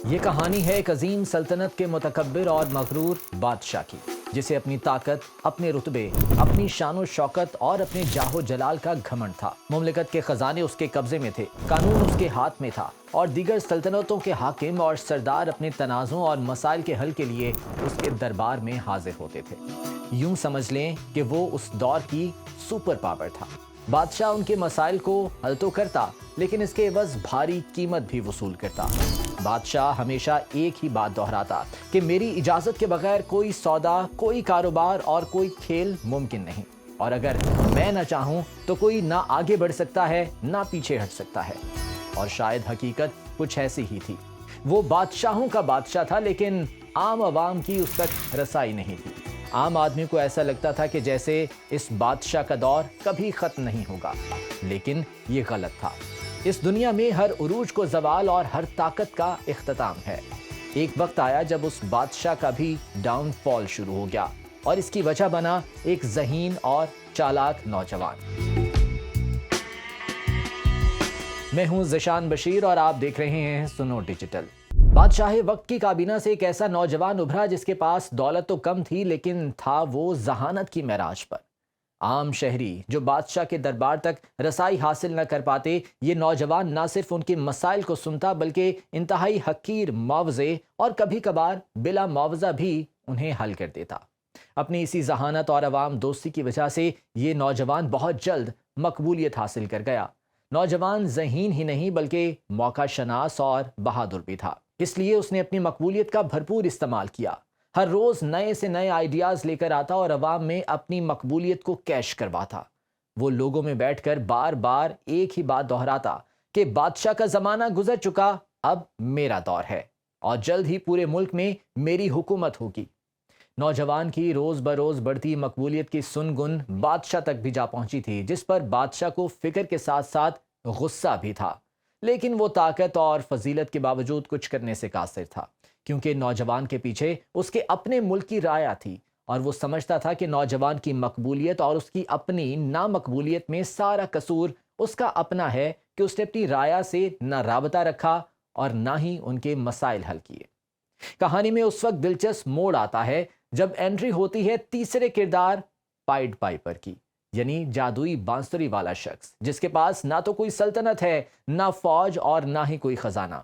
یہ کہانی ہے ایک عظیم سلطنت کے متکبر اور مغرور بادشاہ کی، جسے اپنی طاقت، اپنے رتبے، اپنی شان و شوکت اور اپنے جاہ و جلال کا گھمنڈ تھا۔ مملکت کے خزانے اس کے قبضے میں تھے، قانون اس کے ہاتھ میں تھا، اور دیگر سلطنتوں کے حاکم اور سردار اپنے تنازعوں اور مسائل کے حل کے لیے اس کے دربار میں حاضر ہوتے تھے۔ یوں سمجھ لیں کہ وہ اس دور کی سپر پاور تھا۔ بادشاہ ان کے مسائل کو حل تو کرتا، لیکن اس کے عوض بھاری قیمت بھی وصول کرتا۔ بادشاہ ہمیشہ ایک ہی بات دہراتا کہ میری اجازت کے بغیر کوئی سودا، کوئی کاروبار اور کوئی کھیل ممکن نہیں، اور اگر میں نہ چاہوں تو کوئی نہ آگے بڑھ سکتا ہے نہ پیچھے ہٹ سکتا ہے۔ اور شاید حقیقت کچھ ایسی ہی تھی۔ وہ بادشاہوں کا بادشاہ تھا، لیکن عام عوام کی اس تک رسائی نہیں تھی۔ عام آدمی کو ایسا لگتا تھا کہ جیسے اس بادشاہ کا دور کبھی ختم نہیں ہوگا، لیکن یہ غلط تھا۔ اس دنیا میں ہر عروج کو زوال اور ہر طاقت کا اختتام ہے۔ ایک وقت آیا جب اس بادشاہ کا بھی ڈاؤن فال شروع ہو گیا، اور اس کی وجہ بنا ایک ذہین اور چالاک نوجوان۔ میں ہوں ذیشان بشیر اور آپ دیکھ رہے ہیں سنو ڈیجیٹل۔ بادشاہ وقت کی کابینہ سے ایک ایسا نوجوان ابھرا جس کے پاس دولت تو کم تھی، لیکن تھا وہ ذہانت کی معراج پر۔ عام شہری جو بادشاہ کے دربار تک رسائی حاصل نہ کر پاتے، یہ نوجوان نہ صرف ان کے مسائل کو سنتا بلکہ انتہائی حقیر معاوضے اور کبھی کبھار بلا معاوضہ بھی انہیں حل کر دیتا۔ اپنی اسی ذہانت اور عوام دوستی کی وجہ سے یہ نوجوان بہت جلد مقبولیت حاصل کر گیا۔ نوجوان ذہین ہی نہیں بلکہ موقع شناس اور بہادر بھی تھا، اس لیے اس نے اپنی مقبولیت کا بھرپور استعمال کیا۔ ہر روز نئے سے نئے آئیڈیاز لے کر آتا اور عوام میں اپنی مقبولیت کو کیش کرواتا۔ وہ لوگوں میں بیٹھ کر بار بار ایک ہی بات دہراتا کہ بادشاہ کا زمانہ گزر چکا، اب میرا دور ہے، اور جلد ہی پورے ملک میں میری حکومت ہوگی۔ نوجوان کی روز بروز بڑھتی مقبولیت کی سنگن بادشاہ تک بھی جا پہنچی تھی، جس پر بادشاہ کو فکر کے ساتھ ساتھ غصہ بھی تھا، لیکن وہ طاقت اور فضیلت کے باوجود کچھ کرنے سے قاصر تھا، کیونکہ نوجوان کے پیچھے اس کے اپنے ملک کی رایا تھی، اور وہ سمجھتا تھا کہ نوجوان کی مقبولیت اور اس کی اپنی نامقبولیت میں سارا قصور اس کا اپنا ہے کہ اس نے اپنی رایا سے نہ رابطہ رکھا اور نہ ہی ان کے مسائل حل کیے۔ کہانی میں اس وقت دلچسپ موڑ آتا ہے جب انٹری ہوتی ہے تیسرے کردار پائیڈ پائپر کی، یعنی جادوئی بانسری والا شخص جس کے پاس نہ تو کوئی سلطنت ہے، نہ فوج اور نہ ہی کوئی خزانہ۔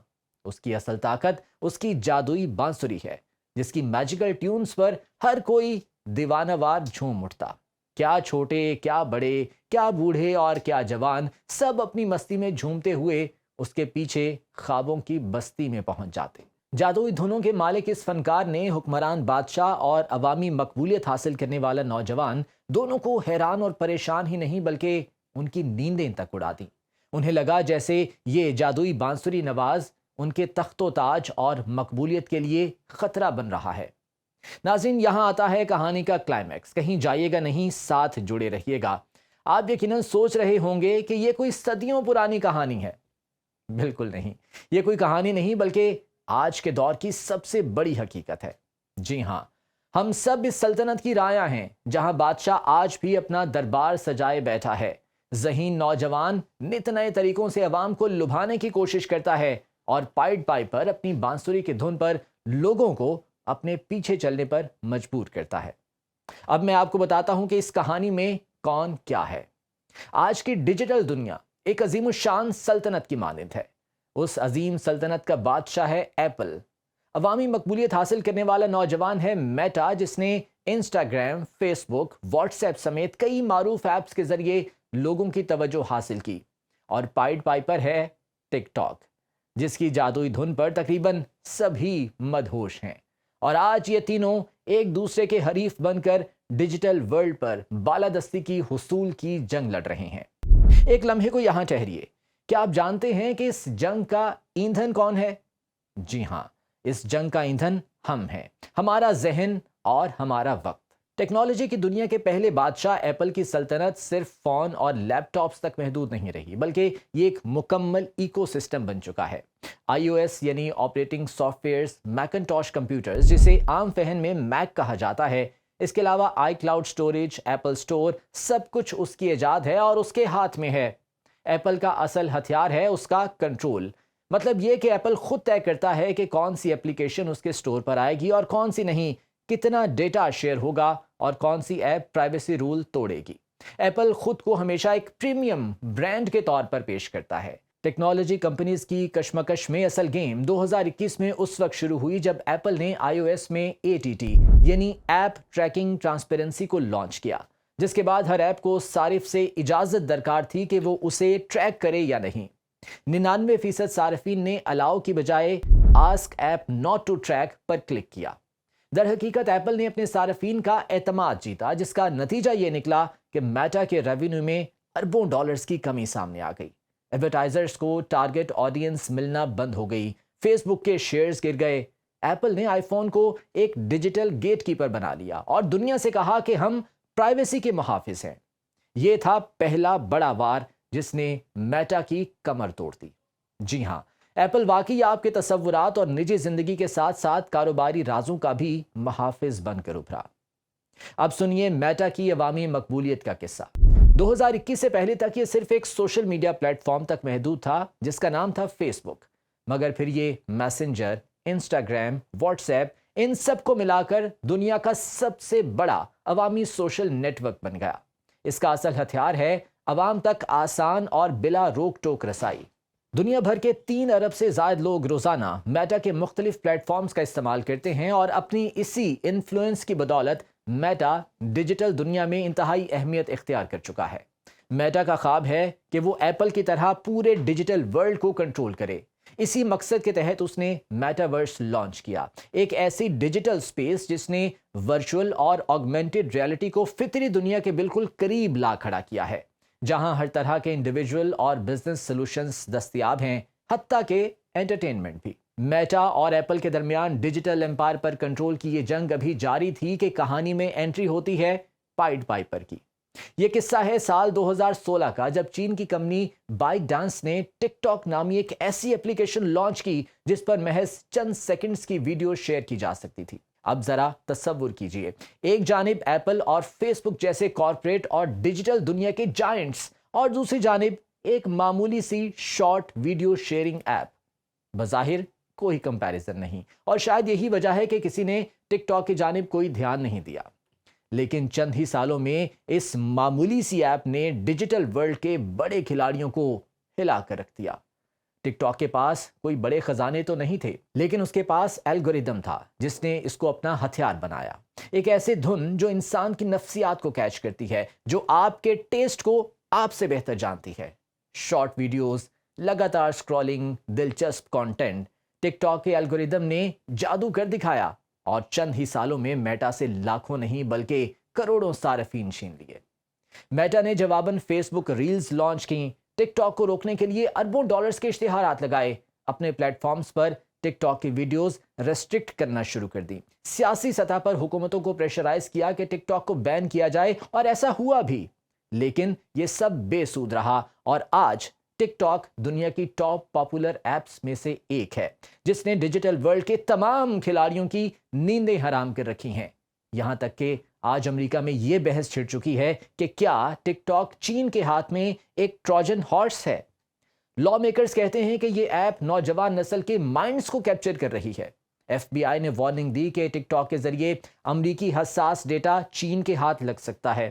اس کی اصل طاقت اس کی جادوئی بانسری ہے، جس کی میجیکل ٹیونز پر ہر کوئی دیوانہ وار جھوم اٹھتا۔ کیا چھوٹے، کیا بڑے، کیا بوڑھے اور کیا جوان، سب اپنی مستی میں جھومتے ہوئے اس کے پیچھے خوابوں کی بستی میں پہنچ جاتے۔ جادوئی دھنوں کے مالک اس فنکار نے حکمران بادشاہ اور عوامی مقبولیت حاصل کرنے والا نوجوان دونوں کو حیران اور پریشان ہی نہیں بلکہ ان کی نیندیں تک اڑا دیں۔ انہیں لگا جیسے یہ جادوئی بانسری نواز ان کے تخت و تاج اور مقبولیت کے لیے خطرہ بن رہا ہے۔ ناظرین، یہاں آتا ہے کہانی کا کلائمیکس۔ کہیں جائیے گا نہیں، ساتھ جڑے رہیے گا۔ آپ یقیناً سوچ رہے ہوں گے کہ یہ کوئی صدیوں پرانی کہانی ہے۔ بالکل نہیں، یہ کوئی کہانی نہیں بلکہ آج کے دور کی سب سے بڑی حقیقت ہے۔ جی ہاں، ہم سب اس سلطنت کی رائے ہیں جہاں بادشاہ آج بھی اپنا دربار سجائے بیٹھا ہے۔ ذہین نوجوان نت نئے طریقوں سے عوام کو لبھانے کی کوشش کرتا ہے، اور پائیڈ پائپر اپنی بانسری کی دھن پر لوگوں کو اپنے پیچھے چلنے پر مجبور کرتا ہے۔ اب میں آپ کو بتاتا ہوں کہ اس کہانی میں کون کیا ہے۔ آج کی ڈیجیٹل دنیا ایک عظیم الشان سلطنت کی مانند ہے۔ اس عظیم سلطنت کا بادشاہ ہے ایپل۔ عوامی مقبولیت حاصل کرنے والا نوجوان ہے میٹا، جس نے انسٹاگرام، فیس بک، واٹس ایپ سمیت کئی معروف ایپس کے ذریعے لوگوں کی توجہ حاصل کی۔ اور پائیڈ پائپر ہے ٹک ٹاک، جس کی جادوئی دھن پر تقریباً سبھی مدہوش ہیں، اور آج یہ تینوں ایک دوسرے کے حریف بن کر ڈیجیٹل ورلڈ پر بالادستی کی حصول کی جنگ لڑ رہے ہیں۔ ایک لمحے کو یہاں ٹھہریے۔ کیا آپ جانتے ہیں کہ اس جنگ کا ایندھن کون ہے؟ جی ہاں، اس جنگ کا ایندھن ہم ہیں، ہمارا ذہن اور ہمارا وقت۔ ٹیکنالوجی کی دنیا کے پہلے بادشاہ ایپل کی سلطنت صرف فون اور لیپ ٹاپس تک محدود نہیں رہی، بلکہ یہ ایک مکمل ایکو سسٹم بن چکا ہے۔ iOS یعنی operating softwares, Macintosh computers جسے عام فہم میں میک کہا جاتا ہے، اس کے علاوہ آئی کلاؤڈ سٹوریج، ایپل سٹور، سب کچھ اس کی ایجاد ہے اور اس کے ہاتھ میں ہے۔ ایپل کا اصل ہتھیار ہے اس کا کنٹرول۔ مطلب یہ کہ ایپل خود طے کرتا ہے کہ کون سی اپلیکیشن اس کے اسٹور پر آئے گی اور کون سی نہیں، کتنا ڈیٹا شیئر ہوگا اور کون سی ایپ پرائیویسی رول توڑے گی۔ ایپل خود کو ہمیشہ ایک پریمیم برانڈ کے طور پر پیش کرتا ہے۔ ٹیکنالوجی کمپنیز کی کشمکش میں اصل گیم 2021 میں اس وقت شروع ہوئی جب ایپل نے iOS میں ATT یعنی ایپ ٹریکنگ ٹرانسپیرنسی کو لانچ کیا، جس کے بعد ہر ایپ کو صارف سے اجازت درکار تھی کہ وہ اسے ٹریک کرے یا نہیں۔ 99% صارفین نے الاؤ کی بجائے ask app not to track پر کلک کیا۔ در حقیقت ایپل نے اپنے صارفین کا اعتماد جیتا، جس کا نتیجہ یہ نکلا کہ میٹا کے ریونیو میں اربوں ڈالرز کی کمی سامنے آ گئی۔ ایڈورٹائزرز کو ٹارگٹ آڈینس ملنا بند ہو گئی، فیس بک کے شیئرز گر گئے۔ ایپل نے آئی فون کو ایک ڈیجیٹل گیٹ کیپر بنا لیا اور دنیا سے کہا کہ ہم پرائیویسی کے محافظ ہیں۔ یہ تھا پہلا بڑا وار جس نے میٹا کی کمر توڑ دی۔ جی ہاں، ایپل واقعی آپ کے تصورات اور نجی زندگی کے ساتھ ساتھ کاروباری رازوں کا بھی محافظ بن کر ابھرا۔ اب سنیے میٹا کی عوامی مقبولیت کا قصہ۔ 2021 سے پہلے تک یہ صرف ایک سوشل میڈیا پلیٹ فارم تک محدود تھا جس کا نام تھا فیس بک، مگر پھر یہ میسنجر، انسٹاگرام، واٹس ایپ، ان سب کو ملا کر دنیا کا سب سے بڑا عوامی سوشل نیٹ ورک بن گیا۔ اس کا اصل ہتھیار ہے عوام تک آسان اور بلا روک ٹوک رسائی۔ دنیا بھر کے 3 ارب سے زائد لوگ روزانہ میٹا کے مختلف پلیٹ فارمز کا استعمال کرتے ہیں اور اپنی اسی انفلوئنس کی بدولت میٹا ڈیجیٹل دنیا میں انتہائی اہمیت اختیار کر چکا ہے۔ میٹا کا خواب ہے کہ وہ ایپل کی طرح پورے ڈیجیٹل ورلڈ کو کنٹرول کرے۔ اسی مقصد کے تحت اس نے میٹاورس لانچ کیا، ایک ایسی ڈیجیٹل سپیس جس نے ورچوئل اور آگمنٹڈ ریئلٹی کو فطری دنیا کے بالکل قریب لا کھڑا کیا ہے، جہاں ہر طرح کے انڈیویجول اور بزنس سولوشنز دستیاب ہیں، حتیٰ کہ انٹرٹینمنٹ بھی۔ میٹا اور ایپل کے درمیان ڈیجیٹل امپائر پر کنٹرول کی یہ جنگ ابھی جاری تھی کہ کہانی میں انٹری ہوتی ہے پائیڈ پائپر کی۔ یہ قصہ ہے سال 2016 کا، جب چین کی کمپنی بائٹ ڈانس نے ٹک ٹاک نامی ایک ایسی اپلیکیشن لانچ کی جس پر محض چند سیکنڈز کی ویڈیو شیئر کی جا سکتی تھی۔ اب ذرا تصور کیجئے، ایک جانب ایپل اور فیس بک جیسے کارپوریٹ اور ڈیجیٹل دنیا کے جائنٹس، اور دوسری جانب ایک معمولی سی شارٹ ویڈیو شیئرنگ ایپ۔ بظاہر کوئی کمپیریزن نہیں، اور شاید یہی وجہ ہے کہ کسی نے ٹک ٹاک کی جانب کوئی دھیان نہیں دیا۔ لیکن چند ہی سالوں میں اس معمولی سی ایپ نے ڈیجیٹل ورلڈ کے بڑے کھلاڑیوں کو ہلا کر رکھ دیا۔ ٹک ٹاک کے پاس کوئی بڑے خزانے تو نہیں تھے، لیکن اس کے پاس الگوریدم تھا جس نے اس کو اپنا ہتھیار بنایا۔ ایک ایسے دھن جو انسان کی نفسیات کو کیچ کرتی ہے، جو آپ کے ٹیسٹ کو آپ سے بہتر جانتی ہے۔ شارٹ ویڈیوز، لگاتار سکرولنگ، دلچسپ کانٹینٹ، ٹک ٹاک کے الگوریدم نے جادو کر دکھایا اور چند ہی سالوں میں میٹا سے لاکھوں نہیں بلکہ کروڑوں صارفین چھین لیے۔ میٹا نے جواباً فیس بک ریلز لانچ کی، ٹک ٹاک کو روکنے کے لیے اربوں ڈالرز کے اشتہارات لگائے، اپنے پلیٹ فارمز پر ٹک ٹاک کی ویڈیوز ریسٹرکٹ کرنا شروع کر دی، سیاسی سطح پر حکومتوں کو پریشرائز کیا کہ ٹک ٹاک کو بین کیا جائے، اور ایسا ہوا بھی۔ لیکن یہ سب بے سود رہا، اور آج ٹک ٹاک دنیا کی ٹاپ پاپولر ایپس میں سے ایک ہے جس نے ڈیجیٹل ورلڈ کے تمام کھلاڑیوں کی نیندیں حرام کر رکھی ہیں۔ یہاں تک کہ آج امریکہ میں یہ بحث چھڑ چکی ہے کہ کیا ٹک ٹاک چین کے ہاتھ میں ایک ٹروجن ہارس ہے۔ لا میکرز کہتے ہیں کہ یہ ایپ نوجوان نسل کے مائنڈز کو کیپچر کر رہی ہے۔ ایف بی آئی نے وارننگ دی کہ ٹک ٹاک کے ذریعے امریکی حساس ڈیٹا چین کے ہاتھ لگ سکتا ہے،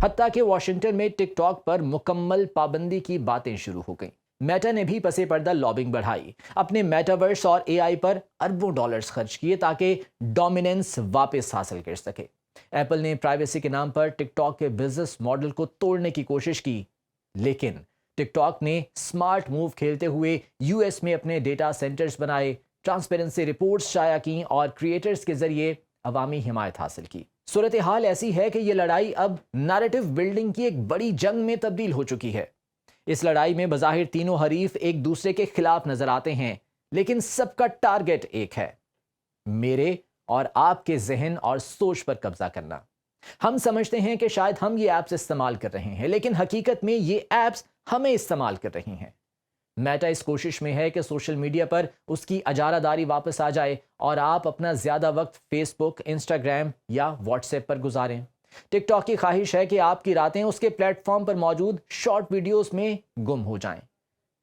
حتیٰ کہ واشنگٹن میں ٹک ٹاک پر مکمل پابندی کی باتیں شروع ہو گئیں۔ میٹا نے بھی پس پردہ لابنگ بڑھائی، اپنے میٹاورس اور اے آئی پر اربوں ڈالرز خرچ کیے تاکہ ڈومیننس واپس حاصل کر سکے۔ ایپل نے پرائیویسی کے نام پر ٹک ٹاک کے بزنس ماڈل کو توڑنے کی کوشش کی، لیکن ٹک ٹاک نے سمارٹ موو کھیلتے ہوئے یو ایس میں اپنے ڈیٹا سینٹرز بنائے، ٹرانسپیرنسی رپورٹس شائع کیں اور کریٹرز کے ذریعے عوامی حمایت حاصل کی۔ صورتحال ایسی ہے کہ یہ لڑائی اب نیریٹو بلڈنگ کی ایک بڑی جنگ میں تبدیل ہو چکی ہے۔ اس لڑائی میں بظاہر تینوں حریف ایک دوسرے کے خلاف نظر آتے ہیں، لیکن سب کا ٹارگٹ ایک ہے: میرے اور آپ کے ذہن اور سوچ پر قبضہ کرنا۔ ہم سمجھتے ہیں کہ شاید ہم یہ ایپس استعمال کر رہے ہیں، لیکن حقیقت میں یہ ایپس ہمیں استعمال کر رہی ہیں۔ میٹا اس کوشش میں ہے کہ سوشل میڈیا پر اس کی اجارہ داری واپس آ جائے اور آپ اپنا زیادہ وقت فیس بک، انسٹاگرام یا واٹس ایپ پر گزاریں۔ ٹک ٹاک کی خواہش ہے کہ آپ کی راتیں اس کے پلیٹ فارم پر موجود شارٹ ویڈیوز میں گم ہو جائیں۔